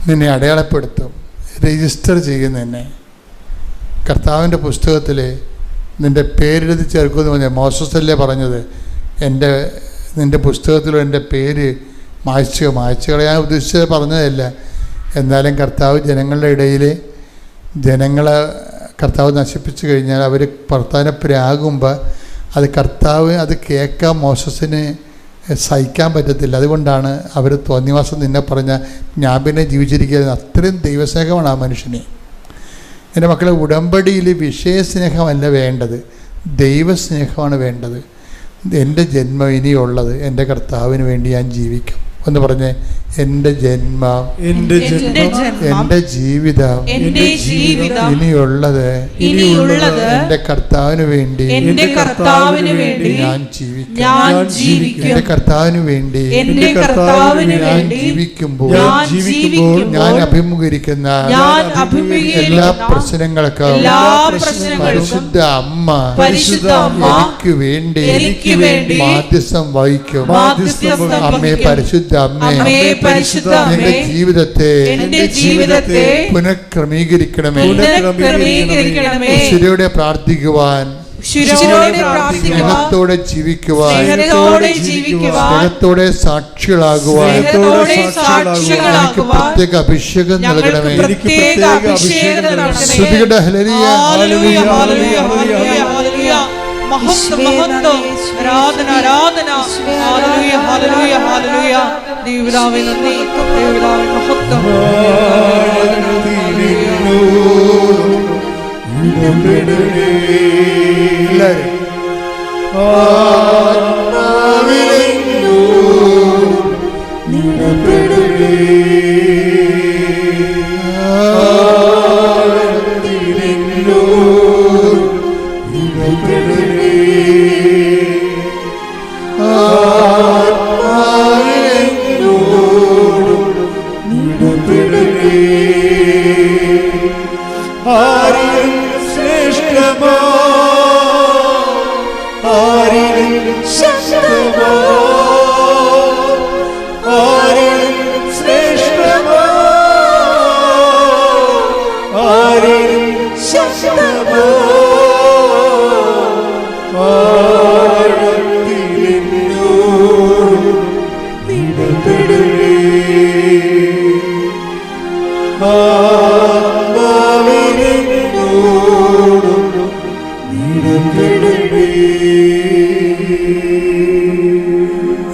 നിന്നെ അടയാളപ്പെടുത്തും, രജിസ്റ്റർ ചെയ്യും നിന്നെ. കർത്താവിൻ്റെ പുസ്തകത്തിൽ നിൻ്റെ പേരെഴുതി ചേർക്കുമെന്ന് പറഞ്ഞാൽ മോശസല്ലേ പറഞ്ഞത്, നിൻ്റെ പുസ്തകത്തിലും എൻ്റെ പേര് മായ്ച്ചു കളയാൻ ഉദ്ദേശിച്ചത് പറഞ്ഞതല്ല. എന്നാലും കർത്താവ് ജനങ്ങളുടെ ഇടയിൽ ജനങ്ങളെ കർത്താവ് നശിപ്പിച്ചു കഴിഞ്ഞാൽ അവർ ഭർത്താവിനെപ്പരാകുമ്പോൾ കർത്താവ് അത് കേൾക്കാൻ മോശസിന് സഹിക്കാൻ പറ്റത്തില്ല. അതുകൊണ്ടാണ് അവർ തോന്നിവാസം നിന്നെ പറഞ്ഞ ഞാൻ പിന്നെ ജീവിച്ചിരിക്കുന്നത്. അത്രയും ദൈവസ്നേഹമാണ് ആ മനുഷ്യന്. എൻ്റെ മക്കളെ, ഉടമ്പടിയിൽ വിഷയസ്നേഹമല്ല വേണ്ടത്, ദൈവസ്നേഹമാണ് വേണ്ടത്. എൻ്റെ ജന്മം ഇനിയുള്ളത് എൻ്റെ കർത്താവിന് വേണ്ടി ഞാൻ ജീവിക്കും എന്ന് പറഞ്ഞ് എൻ്റെ ജന്മം, എൻ്റെ ജീവിതം ഇനിയുള്ളത് എൻ്റെ കർത്താവിന് വേണ്ടി ഞാൻ ജീവിക്കും. എൻ്റെ കർത്താവിന് വേണ്ടി ഞാൻ ജീവിക്കുമ്പോൾ ഞാൻ അഭിമുഖീകരിക്കുന്ന എല്ലാ പ്രശ്നങ്ങൾക്കും പരിശുദ്ധ അമ്മ എനിക്ക് വേണ്ടി മാധ്യസ്ഥം വഹിക്കും. അമ്മേ, പരിശുദ്ധ അമ്മേ, എന്റെ ജീവിതത്തെ പുനഃക്രമീകരിക്കണമേ. ശരിയോടെ പ്രാർത്ഥിക്കുവാൻ, സ്നേഹത്തോടെ ജീവിക്കുവാൻ, സ്നേഹത്തോടെ സാക്ഷികളാകുവാൻ എനിക്ക് പ്രത്യേക അഭിഷേകം നൽകണമേ. സ്തുതിയുടെ ഹല്ലേലൂയ, ഹല്ലേലൂയ, ഹല്ലേലൂയ. മഹത്വം മഹത്വം, ആരാധന ആരാധന, ഹല്ലേലൂയ ഹല്ലേലൂയ ഹല്ലേലൂയ. ദൈവപിതാവേ നന്ദി, ദൈവപിതാവേ മഹത്വം.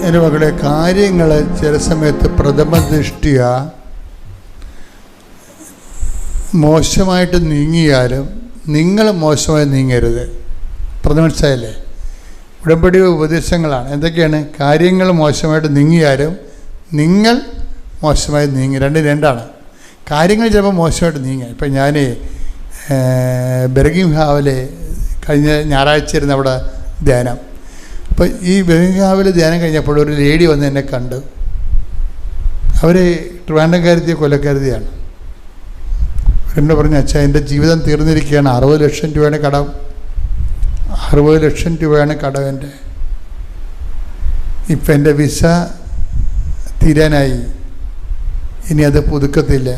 എൻ്റെ മക്കളെ, കാര്യങ്ങൾ ചില സമയത്ത് പ്രഥമ ദൃഷ്ടിയ മോശമായിട്ട് നീങ്ങിയാലും നിങ്ങൾ മോശമായി നീങ്ങരുത്. മനസ്സിലായില്ലേ? ഉടമ്പടി ഉപദേശങ്ങളാണ്. എന്തൊക്കെയാണ്? കാര്യങ്ങൾ മോശമായിട്ട് നീങ്ങിയാലും നിങ്ങൾ മോശമായി നീങ്ങി. രണ്ടാണ്. കാര്യങ്ങൾ ചിലപ്പോൾ മോശമായിട്ട് നീങ്ങുക. ഇപ്പം ഞാൻ ബെർഗിംഹാവിലെ കഴിഞ്ഞ ഞായറാഴ്ച ഇരുന്ന് അവിടെ ധ്യാനം. അപ്പോൾ ഈ ബെർഗിംഹാവിൽ ധ്യാനം കഴിഞ്ഞപ്പോൾ ഒരു ലേഡി വന്ന് എന്നെ കണ്ടു. അവർ ട്രിവാൻഡ്രംകാരത്തിയ കൊല്ലക്കാരത്തിയാണ്. എന്നോട് പറഞ്ഞു, അച്ഛാ, എൻ്റെ ജീവിതം തീർന്നിരിക്കുകയാണ്. 60 ലക്ഷം രൂപയാണ് കടം. 60 ലക്ഷം രൂപയാണ് കടം എൻ്റെ. ഇപ്പം എൻ്റെ വിസ തീരാനായി, ഇനി അത് പുതുക്കത്തില്ല.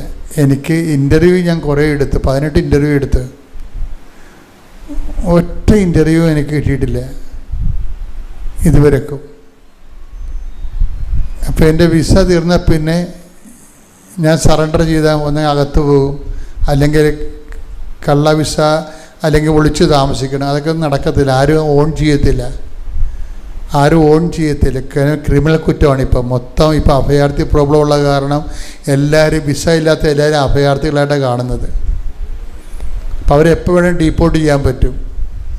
എനിക്ക് ഇൻ്റർവ്യൂ ഞാൻ കുറേ എടുത്ത്, 18 ഇൻ്റർവ്യൂ എടുത്ത്, ഒറ്റ ഇൻ്റർവ്യൂ എനിക്ക് കിട്ടിയിട്ടില്ല ഇതുവരെക്കും. അപ്പോൾ എൻ്റെ വിസ തീർന്നാൽ പിന്നെ ഞാൻ സറണ്ടർ ചെയ്താൽ ഒന്ന് അകത്ത് പോകും, അല്ലെങ്കിൽ കള്ള വിസ, അല്ലെങ്കിൽ ഒളിച്ച് താമസിക്കണം. അതൊക്കെ നടക്കത്തില്ല. ആരും ഓൺ ചെയ്യത്തില്ല. ക്രിമിനൽ കുറ്റമാണ് ഇപ്പം മൊത്തം. ഇപ്പം അഭയാർത്ഥി പ്രോബ്ലം ഉള്ള കാരണം എല്ലാവരും വിസ ഇല്ലാത്ത എല്ലാവരും അഭയാർത്ഥികളായിട്ടാണ് കാണുന്നത്. അപ്പം അവരെപ്പോൾ വേണമെങ്കിൽ ഡീപ്പോർട്ട് ചെയ്യാൻ പറ്റും.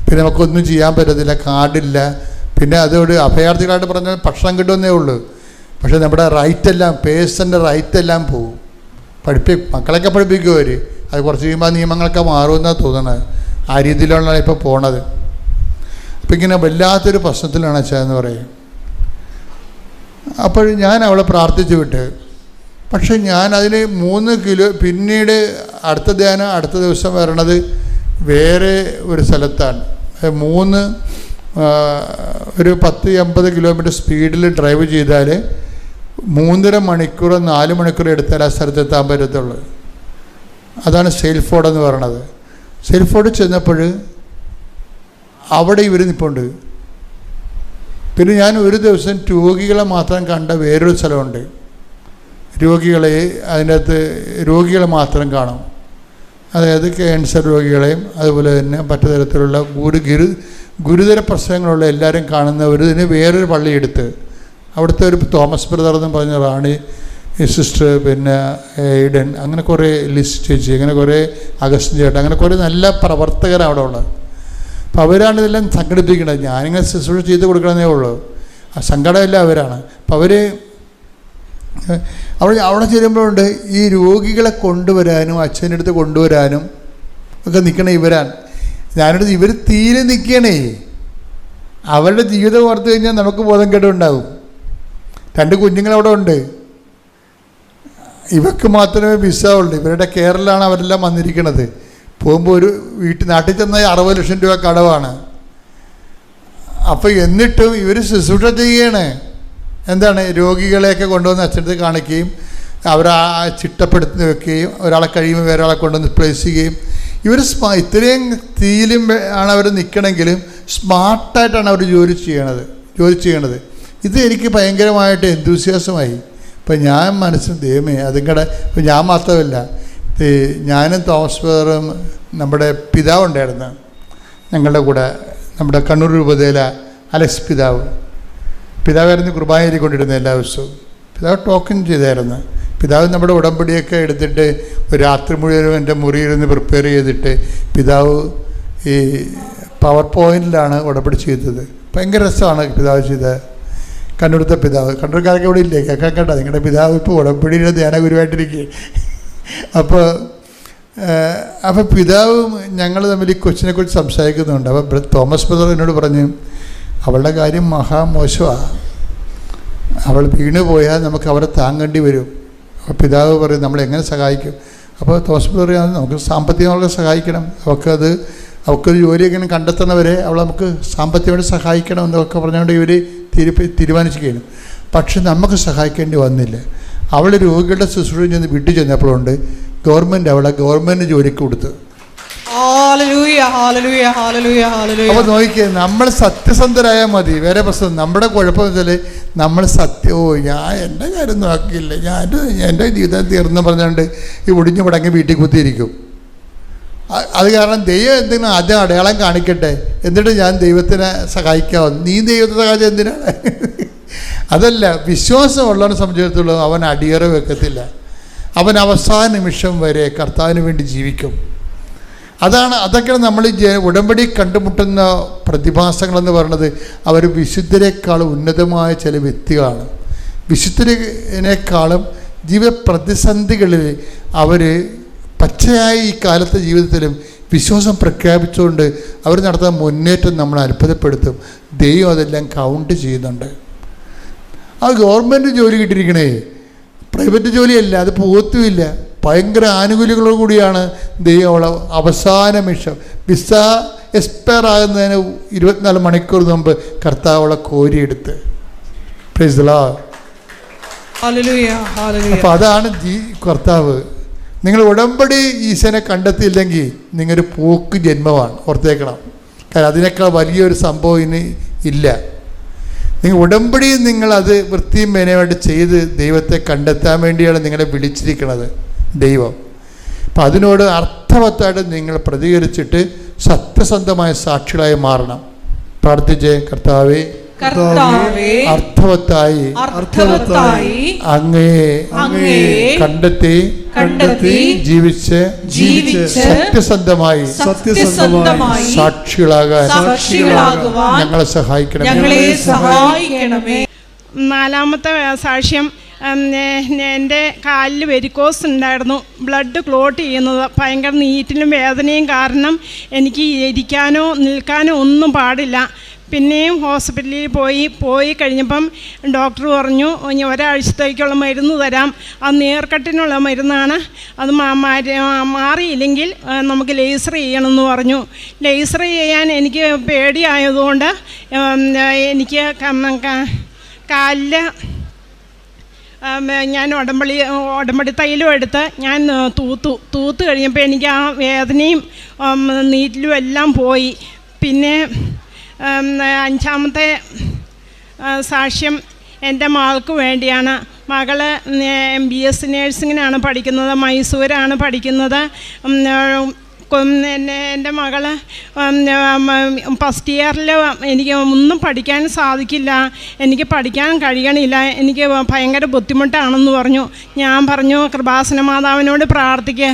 പിന്നെ നമുക്കൊന്നും ചെയ്യാൻ പറ്റത്തില്ല, കാർഡില്ല. പിന്നെ അതോട് അഭയാർത്ഥികളായിട്ട് പറഞ്ഞാൽ ഭക്ഷണം കിട്ടുമെന്നേ ഉള്ളൂ. പക്ഷേ നമ്മുടെ റൈറ്റെല്ലാം, പേഴ്സൻ്റെ റൈറ്റെല്ലാം പോകും. മക്കളൊക്കെ പഠിപ്പിക്കും അവർ. അത് കുറച്ച് കഴിയുമ്പോൾ ആ നിയമങ്ങളൊക്കെ മാറുമെന്നാണ് തോന്നുന്നത്. ആ രീതിയിലാണ് ഇപ്പോൾ പോണത്. അപ്പം ഇങ്ങനെ വല്ലാത്തൊരു പ്രശ്നത്തിലാണ് അച്ഛാ എന്ന് പറയും. അപ്പോൾ ഞാൻ അവളെ പ്രാർത്ഥിച്ചു വിട്ട്. പക്ഷെ ഞാൻ അതിന് 3 കിലോ, പിന്നീട് അടുത്ത ധ്യാനം അടുത്ത ദിവസം വരണത് വേറെ ഒരു സ്ഥലത്താണ്. ഒരു 10-50 കിലോമീറ്റർ സ്പീഡിൽ ഡ്രൈവ് ചെയ്താൽ 3.5 മണിക്കൂർ 4 മണിക്കൂർ എടുത്താൽ ആ സ്ഥലത്തെത്താൻ പറ്റത്തുള്ളൂ. അതാണ് സെയിൽഫോർഡ് എന്ന് പറയണത്. സെയിൽഫോർഡ് ചെന്നപ്പോൾ അവിടെ ഇവർ നിൽപ്പുണ്ട്. പിന്നെ ഞാൻ ഒരു ദിവസം രോഗികളെ മാത്രം കണ്ട വേറൊരു സ്ഥലമുണ്ട്. അതിനകത്ത് രോഗികളെ മാത്രം കാണും. അതായത് ക്യാൻസർ രോഗികളെയും അതുപോലെ തന്നെ മറ്റു തരത്തിലുള്ള ഗുരുതര പ്രശ്നങ്ങളുള്ള എല്ലാവരും കാണുന്നവരിന് വേറൊരു പള്ളിയെടുത്ത് അവിടുത്തെ ഒരു തോമസ് ബ്രദർ എന്ന് പറഞ്ഞ റാണി സിസ്റ്റർ, പിന്നെ ഈഡൻ, അങ്ങനെ കുറേ ലിസ്റ്റ് ചേച്ചി, അങ്ങനെ കുറേ അഗസ്റ്റിൻ ചേട്ടൻ, അങ്ങനെ കുറേ നല്ല പ്രവർത്തകരാണ് അവിടെ ഉള്ളത്. അപ്പോൾ അവരാണ് ഇതെല്ലാം സംഘടിപ്പിക്കുന്നത്. ഞാനിങ്ങനെ ശുശ്രൂഷ ചെയ്ത് കൊടുക്കണമെന്നേ ഉള്ളൂ. ആ സംഘടനയെല്ലാം അവരാണ്. അപ്പോൾ അവിടെ ചെല്ലുമ്പോഴുണ്ട് ഈ രോഗികളെ കൊണ്ടുവരാനും അച്ഛൻ്റെ അടുത്ത് കൊണ്ടുവരാനും ഒക്കെ നിൽക്കണേ ഇവരാണ്. ഞാനെടുത്ത് ഇവർ തീരെ നിൽക്കണേ. അവരുടെ ജീവിതം ഓർത്ത് കഴിഞ്ഞാൽ നമുക്ക് ബോധം കേടുണ്ടാകും. 2 കുഞ്ഞുങ്ങളവിടെ ഉണ്ട്. ഇവർക്ക് മാത്രമേ വിസ ഉള്ളൂ. ഇവരുടെ കെയറിലാണ് അവരെല്ലാം വന്നിരിക്കുന്നത്. പോകുമ്പോൾ ഒരു നാട്ടിൽ ചെന്നാൽ 60 ലക്ഷം രൂപ കടവാണ്. അപ്പോൾ എന്നിട്ടും ഇവർ ശുശ്രൂഷ ചെയ്യാണ്. എന്താണ്, രോഗികളെയൊക്കെ കൊണ്ടുവന്ന് അച്ഛനടുത്ത് കാണിക്കുകയും അവരെ ചിട്ടപ്പെടുത്തി വെക്കുകയും ഒരാളെ കഴിയുമ്പോൾ വേറെ ആളെ കൊണ്ടുവന്ന് പ്ലേസ് ചെയ്യുകയും. ഇവർ ഇത്രയും തീയിലും ആണ് അവർ നിൽക്കണമെങ്കിലും സ്മാർട്ടായിട്ടാണ് അവർ ജോലി ചെയ്യണത്. ഇത് എനിക്ക് ഭയങ്കരമായിട്ട് എന്തൂസിയാസമായി. ഇപ്പം ഞാൻ ദൈവമേ അതിങ്ങടെ. ഇപ്പം ഞാൻ മാത്രമല്ല, ഞാനും തോമസ് ബ്രദറും നമ്മുടെ പിതാവുണ്ടായിരുന്നു ഞങ്ങളുടെ കൂടെ, നമ്മുടെ കണ്ണൂർ രൂപതയിലെ അലക്സ് പിതാവായിരുന്നു കുർബാന എഴുതിക്കൊണ്ടിരുന്നത് എല്ലാ ദിവസവും. പിതാവ് ടോക്കൺ ചെയ്തായിരുന്നു. പിതാവ് നമ്മുടെ ഉടമ്പടിയൊക്കെ എടുത്തിട്ട് ഒരു രാത്രി മുഴുവനും എൻ്റെ മുറിയിരുന്ന് പ്രിപ്പയർ ചെയ്തിട്ട് പിതാവ് ഈ പവർ പോയിൻറ്റിലാണ് ഉടമ്പടി ചെയ്തത്. ഭയങ്കര രസമാണ് പിതാവ് ചെയ്തത്. കണ്ണൂരത്തെ പിതാവ്, കണ്ണൂർക്കാരൊക്കെ ഇവിടെ ഇല്ലേ, കേൾക്കണ്ട, നിങ്ങളുടെ പിതാവ് ഇപ്പോൾ ഉടമ്പടിയുടെ ധ്യാന ഗുരുവായിട്ടിരിക്കുക. അപ്പോൾ പിതാവും ഞങ്ങൾ തമ്മിൽ ഈ കൊച്ചിനെക്കുറിച്ച് സംസാരിക്കുന്നുണ്ട്. അപ്പോൾ തോമസ് ബ്രദർ എന്നോട് പറഞ്ഞു, അവളുടെ കാര്യം മഹാമോശമാണ്, അവൾ വീണ് പോയാൽ നമുക്ക് അവരെ താങ്ങേണ്ടി വരും. അപ്പോൾ പിതാവ് പറയും നമ്മളെങ്ങനെ സഹായിക്കും? അപ്പോൾ തോമസ് ബ്രദർ നമുക്ക് സാമ്പത്തികമായി സഹായിക്കണം, അവൾക്കൊരു ജോലി എങ്ങനെ കണ്ടെത്തുന്നവരെ അവളെ നമുക്ക് സാമ്പത്തികമായിട്ട് സഹായിക്കണം എന്നൊക്കെ പറഞ്ഞുകൊണ്ട് ഇവർ തീരുമാനിക്കുകയാണ്. പക്ഷെ നമുക്ക് സഹായിക്കേണ്ടി വന്നില്ല. അവൾ രോഗികളുടെ ശുശ്രൂഷ ചെന്ന് വീട്ടിൽ ചെന്നപ്പോഴുണ്ട് ഗവൺമെൻറ് അവളെ ജോലിക്ക് കൊടുത്തു. അപ്പോൾ നോക്കിയേ, നമ്മൾ സത്യസന്ധരായാൽ മതി, വേറെ പ്രശ്നം. നമ്മുടെ കുഴപ്പമെന്ന് വെച്ചാൽ നമ്മൾ ഞാൻ എൻ്റെ കാര്യം നോക്കിയില്ല, എൻ്റെ ജീവിതം തീർന്നു പറഞ്ഞുകൊണ്ട് ഈ ഒടിഞ്ഞു മുടങ്ങി വീട്ടിൽ കുത്തിയിരിക്കും. അത് കാരണം ദൈവം എന്തിനാണ് ആദ്യം അടയാളം കാണിക്കട്ടെ, എന്നിട്ട് ഞാൻ ദൈവത്തിനെ സഹായിക്കാവോ. നീ ദൈവത്തെ സഹായിച്ചത് എന്തിനാണ്? അതല്ല, വിശ്വാസമുള്ളവനെ സംബന്ധിച്ചിടത്തോളം അവൻ അടിയറ വെക്കത്തില്ല. അവൻ അവസാന നിമിഷം വരെ കർത്താവിന് വേണ്ടി ജീവിക്കും. അതൊക്കെയാണ് നമ്മൾ ഉടമ്പടി കണ്ടുമുട്ടുന്ന പ്രതിഭാസങ്ങളെന്ന് പറയുന്നത്. അവർ വിശുദ്ധരെക്കാളും ഉന്നതമായ ചില വ്യക്തികളാണ്. വിശുദ്ധരെക്കാളും ജീവിത പ്രതിസന്ധികളിൽ അവർ പച്ചയായ ഈ കാലത്തെ ജീവിതത്തിലും വിശ്വാസം പ്രഖ്യാപിച്ചുകൊണ്ട് അവർ നടത്തുന്ന മുന്നേറ്റം നമ്മൾ അത്ഭുതപ്പെടുത്തും. ദൈവം അതെല്ലാം കൗണ്ട് ചെയ്യുന്നുണ്ട്. ആ ഗവൺമെൻറ് ജോലി കിട്ടിയിരിക്കണേ, പ്രൈവറ്റ് ജോലിയല്ല, അത് പോത്തുമില്ല. ഭയങ്കര ആനുകൂല്യങ്ങളോട് കൂടിയാണ് ദൈവം അവളെ അവസാന നിമിഷം വിസ എക്സ്പയർ ആകുന്നതിന് 24 മണിക്കൂർ മുമ്പ് കർത്താവ് അവളെ കോരിയെടുത്ത്. Praise the Lord. അപ്പോൾ അതാണ് കർത്താവ്. നിങ്ങൾ ഉടമ്പടി ഈശോനെ കണ്ടെത്തിയില്ലെങ്കിൽ നിങ്ങളൊരു പോക്ക് ജന്മമാണ്, ഓർത്തേക്കണം. കാരണം അതിനേക്കാൾ വലിയൊരു സംഭവം ഇനി ഇല്ല. നിങ്ങൾ ഉടമ്പടി നിങ്ങളത് വൃത്തിയും മേനയുമായിട്ട് ചെയ്ത് ദൈവത്തെ കണ്ടെത്താൻ വേണ്ടിയാണ് നിങ്ങളെ വിളിച്ചിരിക്കുന്നത് ദൈവം. അപ്പം അതിനോട് അർത്ഥവത്തായിട്ട് നിങ്ങൾ പ്രതികരിച്ചിട്ട് സത്യസന്ധമായ സാക്ഷികളായി മാറണം. പ്രാർത്ഥിച്ചേ, കർത്താവേ അർത്ഥവത്തായി അങ്ങയെ കണ്ടെത്തി ജീവിച്ച് സത്യസന്ധമായി സാക്ഷികളാകാൻ ഞങ്ങളെ സഹായിക്കണമേ. 4ാമത്തെ സാക്ഷ്യം, എൻ്റെ കാലിൽ വെരിക്കോസ് ഉണ്ടായിരുന്നു. ബ്ലഡ് ക്ലോട്ട് ചെയ്യുന്നത്, ഭയങ്കര നീറ്റിലും വേദനയും കാരണം എനിക്ക് ഇരിക്കാനോ നിൽക്കാനോ ഒന്നും പാടില്ല. പിന്നെയും ഹോസ്പിറ്റലിൽ പോയി കഴിഞ്ഞപ്പം ഡോക്ടർ പറഞ്ഞു ഒരാഴ്ചത്തേക്കുള്ള മരുന്ന് തരാം, അത് നീർക്കെട്ടിനുള്ള മരുന്നാണ്, അത് മാറിയില്ലെങ്കിൽ നമുക്ക് ലേസർ ചെയ്യണമെന്ന് പറഞ്ഞു. ലേസർ ചെയ്യാൻ എനിക്ക് പേടിയായതുകൊണ്ട് എനിക്ക് കാലിൽ ഞാൻ ഉടമ്പടി തൈലം എടുത്ത് ഞാൻ തൂത്ത് കഴിഞ്ഞപ്പോൾ എനിക്ക് ആ വേദനയും നീറ്റിലും എല്ലാം പോയി. പിന്നെ 5ാമത്തെ സാക്ഷ്യം എൻ്റെ മകൾക്ക് വേണ്ടിയാണ്. മകള് MBS നേഴ്സിങ്ങിനാണ് പഠിക്കുന്നത്, മൈസൂരാണ് പഠിക്കുന്നത്. എൻ്റെ മകള് ഫസ്റ്റ് ഇയറിൽ എനിക്ക് ഒന്നും പഠിക്കാൻ സാധിക്കില്ല, എനിക്ക് പഠിക്കാൻ കഴിയണില്ല, എനിക്ക് ഭയങ്കര ബുദ്ധിമുട്ടാണെന്ന് പറഞ്ഞു. ഞാൻ പറഞ്ഞു കൃപാസന മാതാവിനോട് പ്രാർത്ഥിക്കുക,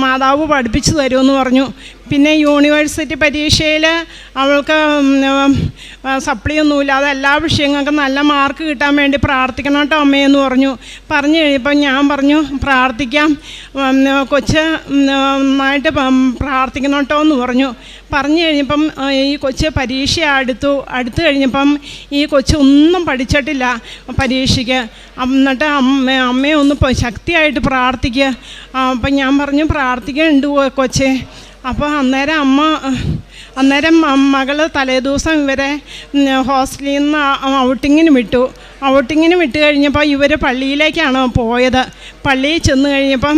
മാതാവ് പഠിപ്പിച്ചു തരുമെന്ന് പറഞ്ഞു. പിന്നെ യൂണിവേഴ്സിറ്റി പരീക്ഷയിൽ അവൾക്ക് സപ്ലിയൊന്നുമില്ലാതെ എല്ലാ വിഷയങ്ങൾക്കും നല്ല മാർക്ക് കിട്ടാൻ വേണ്ടി പ്രാർത്ഥിക്കണം കേട്ടോ അമ്മയെന്ന് പറഞ്ഞു കഴിഞ്ഞപ്പോൾ ഞാൻ പറഞ്ഞു പ്രാർത്ഥിക്കാം, കൊച്ച് നന്നായിട്ട് പ്രാർത്ഥിക്കണം കേട്ടോ എന്ന് പറഞ്ഞു കഴിഞ്ഞപ്പം ഈ കൊച്ച് പരീക്ഷ അടുത്തു കഴിഞ്ഞപ്പം ഈ കൊച്ച് ഒന്നും പഠിച്ചിട്ടില്ല പരീക്ഷയ്ക്ക്. എന്നിട്ട് അമ്മയെ ഒന്ന് ശക്തിയായിട്ട് പ്രാർത്ഥിക്കുക. അപ്പം ഞാൻ പറഞ്ഞു പ്രാർത്ഥിക്കുന്നുണ്ട് കൊച്ചേ. അപ്പോൾ അന്നേരം മകൾ തലേദിവസം ഇവരെ ഹോസ്റ്റലിൽ നിന്ന് ഔട്ടിങ്ങിന് വിട്ട് കഴിഞ്ഞപ്പോൾ ഇവർ പള്ളിയിലേക്കാണ് പോയത്. പള്ളിയിൽ ചെന്ന് കഴിഞ്ഞപ്പം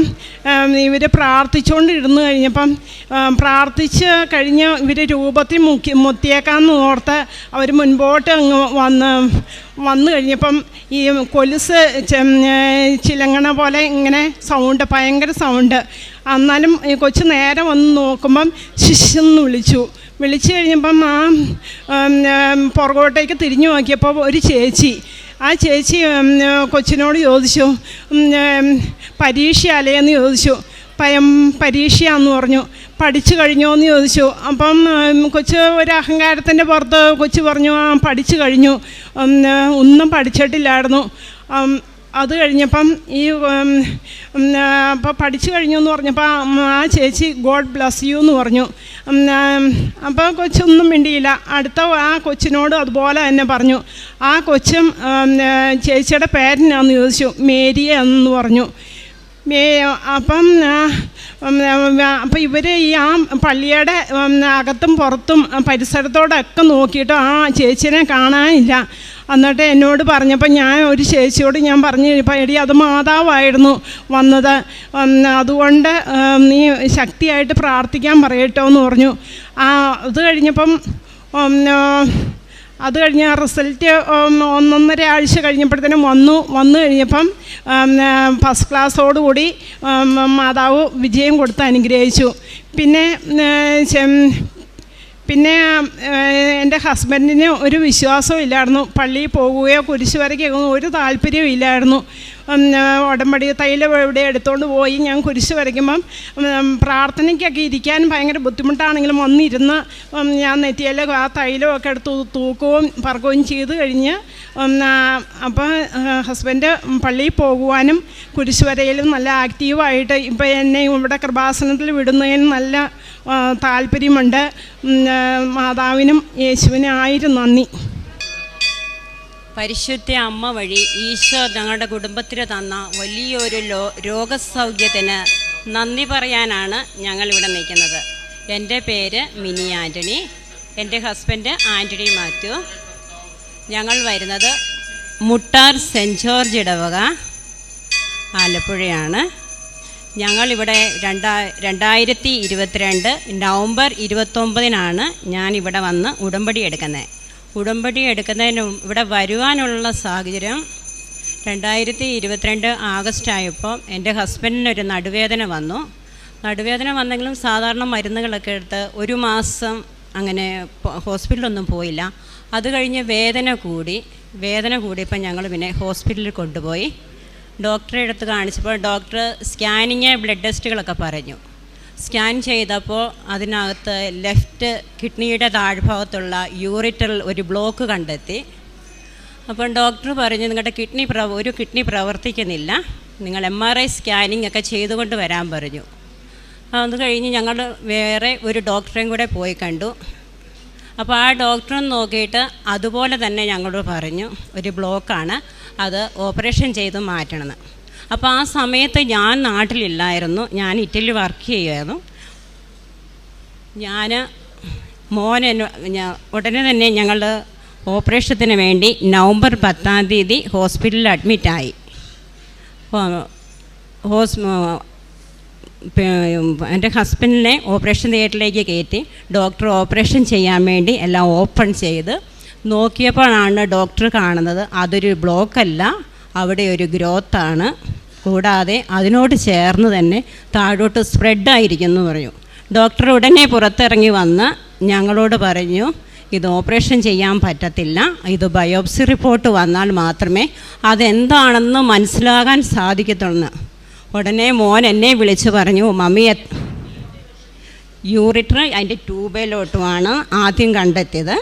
ഇവർ പ്രാർത്ഥിച്ചുകൊണ്ടിരുന്ന് കഴിഞ്ഞപ്പം പ്രാർത്ഥിച്ച് കഴിഞ്ഞ് ഇവർ രൂപത്തിൽ മുത്തിയേക്കാമെന്ന് ഓർത്ത് അവർ മുൻപോട്ട് അങ്ങ് വന്നു കഴിഞ്ഞപ്പം ഈ കൊലുസ് ചിലങ്ങണ പോലെ ഇങ്ങനെ സൗണ്ട്, ഭയങ്കര സൗണ്ട്. എന്നാലും ഈ കൊച്ച് നേരെ വന്ന് നോക്കുമ്പം ശിശെന്ന് വിളിച്ചു കഴിഞ്ഞപ്പം പുറകോട്ടേക്ക് തിരിഞ്ഞു നോക്കിയപ്പോൾ ഒരു ചേച്ചി കൊച്ചിനോട് ചോദിച്ചു പരീക്ഷ അല്ലേന്ന് ചോദിച്ചു. പരീക്ഷയാന്ന് പറഞ്ഞു. പഠിച്ചു കഴിഞ്ഞോ എന്ന് ചോദിച്ചു. അപ്പം കൊച്ച് ഒരു അഹങ്കാരത്തിൻ്റെ പുറത്ത് കൊച്ച് പറഞ്ഞു പഠിച്ചു കഴിഞ്ഞു, ഒന്നും പഠിച്ചിട്ടില്ലായിരുന്നു. അത് കഴിഞ്ഞപ്പം അപ്പോൾ പഠിച്ചു കഴിഞ്ഞു എന്ന് പറഞ്ഞപ്പോൾ ആ ചേച്ചി ഗോഡ് ബ്ലസ് യു എന്ന് പറഞ്ഞു. അപ്പോൾ കൊച്ചൊന്നും മിണ്ടിയില്ല. അടുത്ത ആ കൊച്ചിനോട് അതുപോലെ തന്നെ പറഞ്ഞു. ആ കൊച്ചും ചേച്ചിയുടെ പേരെന്നാന്ന് ചോദിച്ചു. മേരിയ എന്ന് പറഞ്ഞു. അപ്പം ഇവർ ഈ ആ പള്ളിയുടെ അകത്തും പുറത്തും പരിസരത്തോടൊക്കെ നോക്കിയിട്ട് ആ ചേച്ചിനെ കാണാനില്ല. എന്നിട്ട് എന്നോട് പറഞ്ഞപ്പോൾ ഞാൻ ഒരു ചേച്ചിയോട് ഞാൻ പറഞ്ഞു എടി അത് മാതാവായിരുന്നു വന്നത്, അതുകൊണ്ട് നീ ശക്തിയായിട്ട് പ്രാർത്ഥിക്കാൻ പറയട്ടോ എന്ന് പറഞ്ഞു. അത് കഴിഞ്ഞ് റിസൾട്ട് 1.5 ആഴ്ച കഴിഞ്ഞപ്പോഴത്തേനും വന്നു കഴിഞ്ഞപ്പം ഫസ്റ്റ് ക്ലാസ്സോടുകൂടി മാതാവ് വിജയം കൊടുത്ത് അനുഗ്രഹിച്ചു. പിന്നെ എൻ്റെ ഹസ്ബൻഡിന് ഒരു വിശ്വാസവും ഇല്ലായിരുന്നു. പള്ളിയിൽ പോകുകയോ കുരിശ് വരയ്ക്കുകയോ ഒരു താല്പര്യവും ഇല്ലായിരുന്നു. ഉടമ്പടി തൈലം എവിടെ എടുത്തുകൊണ്ട് പോയി ഞാൻ കുരിശ് വരയ്ക്കുമ്പം പ്രാർത്ഥനയ്ക്കൊക്കെ ഇരിക്കാൻ ഭയങ്കര ബുദ്ധിമുട്ടാണെങ്കിലും വന്നിരുന്ന് ഞാൻ നെറ്റിയിൽ ആ തൈലമൊക്കെ എടുത്ത് തൂക്കുകയും പറക്കുകയും ചെയ്ത് കഴിഞ്ഞ് അപ്പോൾ ഹസ്ബൻഡ് പള്ളിയിൽ പോകുവാനും കുരിശ് വരയിലും നല്ല ആക്റ്റീവായിട്ട് ഇപ്പോൾ എന്നെ ഇവിടെ കൃപാസനത്തിൽ വിടുന്നതിന് നല്ല താല്പര്യമുണ്ട്. മാതാവിനും യേശുവിനും 1000 നന്ദി. പരിശുദ്ധ അമ്മ വഴി ഈശോ ഞങ്ങളുടെ കുടുംബത്തിന് തന്ന വലിയൊരു രോഗസൗഖ്യത്തിന് നന്ദി പറയാനാണ് ഞങ്ങളിവിടെ നിൽക്കുന്നത്. എൻ്റെ പേര് മിനി ആൻ്റണി, എൻ്റെ ഹസ്ബൻഡ് ആൻ്റണി മാത്യു. ഞങ്ങൾ വരുന്നത് മുട്ടാർ സെൻറ്റ് ജോർജ് ഇടവക, ആലപ്പുഴയാണ്. ഞങ്ങളിവിടെ 2022 നവംബർ 29 ഞാനിവിടെ വന്ന് ഉടമ്പടി എടുക്കുന്നത്. ഉടമ്പടി എടുക്കുന്നതിനും ഇവിടെ വരുവാനുള്ള സാഹചര്യം 2022 ആഗസ്റ്റ് ആയപ്പോൾ എൻ്റെ ഹസ്ബൻഡിനൊരു നടുവേദന വന്നെങ്കിലും സാധാരണ മരുന്നുകളൊക്കെ എടുത്ത് 1 മാസം അങ്ങനെ ഹോസ്പിറ്റലൊന്നും പോയില്ല. അത് കഴിഞ്ഞ് വേദന കൂടിയപ്പോൾ ഞങ്ങൾ പിന്നെ ഹോസ്പിറ്റലിൽ കൊണ്ടുപോയി ഡോക്ടറെ അടുത്ത് കാണിച്ചപ്പോൾ ഡോക്ടർ സ്കാനിങ് ബ്ലഡ് ടെസ്റ്റുകളൊക്കെ പറഞ്ഞു. സ്കാൻ ചെയ്തപ്പോൾ അതിനകത്ത് ലെഫ്റ്റ് കിഡ്നിയുടെ താഴ്ഭാഗത്തുള്ള യൂറിറ്ററിൽ ഒരു ബ്ലോക്ക് കണ്ടെത്തി. അപ്പോൾ ഡോക്ടർ പറഞ്ഞു നിങ്ങളുടെ ഒരു കിഡ്നി പ്രവർത്തിക്കുന്നില്ല, നിങ്ങൾ MRI സ്കാനിങ് ഒക്കെ ചെയ്തുകൊണ്ട് വരാൻ പറഞ്ഞു. അത് കഴിഞ്ഞ് ഞങ്ങൾ വേറെ ഒരു ഡോക്ടറെയും കൂടെ പോയി കണ്ടു. അപ്പോൾ ആ ഡോക്ടറും നോക്കിയിട്ട് അതുപോലെ തന്നെ ഞങ്ങളോട് പറഞ്ഞു ഒരു ബ്ലോക്കാണ്, അത് ഓപ്പറേഷൻ ചെയ്ത് മാറ്റണമെന്ന്. അപ്പോൾ ആ സമയത്ത് ഞാൻ നാട്ടിലില്ലായിരുന്നു, ഞാൻ ഇറ്റലി വർക്ക് ചെയ്യുമായിരുന്നു. ഉടനെ തന്നെ ഞങ്ങൾ ഓപ്പറേഷത്തിന് വേണ്ടി നവംബർ 10 ഹോസ്പിറ്റലിൽ അഡ്മിറ്റായി. എൻ്റെ ഹസ്ബൻഡിനെ ഓപ്പറേഷൻ തിയേറ്ററിലേക്ക് കയറ്റി ഡോക്ടർ ഓപ്പറേഷൻ ചെയ്യാൻ വേണ്ടി എല്ലാം ഓപ്പൺ ചെയ്ത് നോക്കിയപ്പോഴാണ് ഡോക്ടർ കാണുന്നത് അതൊരു ബ്ലോക്കല്ല, അവിടെ ഒരു ഗ്രോത്താണ്. കൂടാതെ അതിനോട് ചേർന്ന് തന്നെ താഴോട്ട് സ്പ്രെഡായിരിക്കുമെന്ന് പറഞ്ഞു. ഡോക്ടർ ഉടനെ പുറത്തിറങ്ങി വന്ന് ഞങ്ങളോട് പറഞ്ഞു, ഇത് ഓപ്പറേഷൻ ചെയ്യാൻ പറ്റത്തില്ല, ഇത് ബയോപ്സി റിപ്പോർട്ട് വന്നാൽ മാത്രമേ അതെന്താണെന്ന് മനസ്സിലാകാൻ സാധിക്കത്തുള്ളൂ. ഉടനെ മോൻ എന്നെ വിളിച്ച് പറഞ്ഞു, മമ്മി യൂറിറ്റർ അതിൻ്റെ ട്യൂബിലോട്ടുമാണ് ആദ്യം കണ്ടെത്തിയത്.